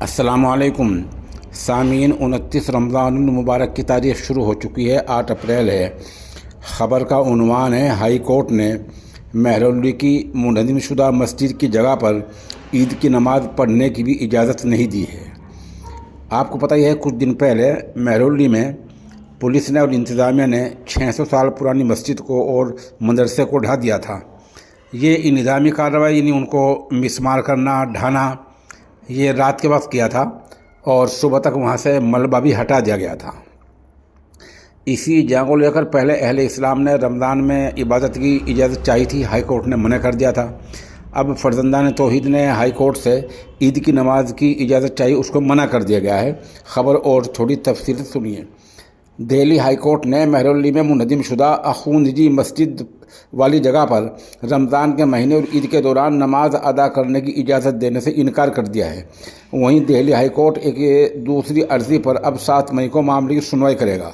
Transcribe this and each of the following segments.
السلام علیکم سامعین، 29 رمضان المبارک کی تاریخ شروع ہو چکی ہے۔ 8 اپریل ہے۔ خبر کا عنوان ہے ہائی کورٹ نے مہرولی کی منہدم شدہ مسجد کی جگہ پر عید کی نماز پڑھنے کی بھی اجازت نہیں دی ہے۔ آپ کو پتہ ہی ہے، کچھ دن پہلے مہرولی میں پولیس نے اور انتظامیہ نے 600 سال پرانی مسجد کو اور مدرسے کو ڈھا دیا تھا۔ یہ انتظامی کارروائی، یعنی ان کو مسمار کرنا، ڈھانا، یہ رات کے وقت کیا تھا اور صبح تک وہاں سے ملبہ بھی ہٹا دیا گیا تھا۔ اسی جگہ کو لے کر پہلے اہل اسلام نے رمضان میں عبادت کی اجازت چاہی تھی، ہائی کورٹ نے منع کر دیا تھا۔ اب فرزندان توحید نے ہائی کورٹ سے عید کی نماز کی اجازت چاہی، اس کو منع کر دیا گیا ہے۔ خبر اور تھوڑی تفصیل سنیے۔ دہلی ہائی کورٹ نے مہرولی میں منہدم شدہ اخوندجی مسجد والی جگہ پر رمضان کے مہینے اور عید کے دوران نماز ادا کرنے کی اجازت دینے سے انکار کر دیا ہے۔ وہیں دہلی ہائی کورٹ ایک دوسری عرضی پر اب 7 مئی کو معاملے کی سنوائی کرے گا۔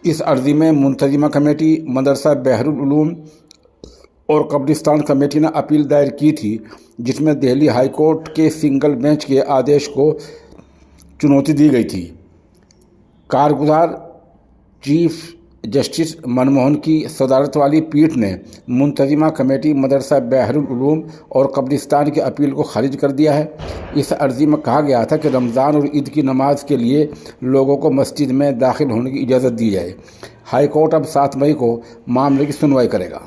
اس عرضی میں منتظمہ کمیٹی، مدرسہ بحر العلوم اور قبرستان کمیٹی نے اپیل دائر کی تھی، جس میں دہلی ہائی کورٹ کے سنگل بینچ کے آدیش کو چنوتی دی گئی تھی۔ کارگزار چیف جسٹس منموہن کی صدارت والی پیٹھ نے منتظمہ کمیٹی، مدرسہ بحر العلوم اور قبرستان کی اپیل کو خارج کر دیا ہے۔ اس عرضی میں کہا گیا تھا کہ رمضان اور عید کی نماز کے لیے لوگوں کو مسجد میں داخل ہونے کی اجازت دی جائے۔ ہائی کورٹ اب 7 مئی کو معاملے کی سنوائی کرے گا۔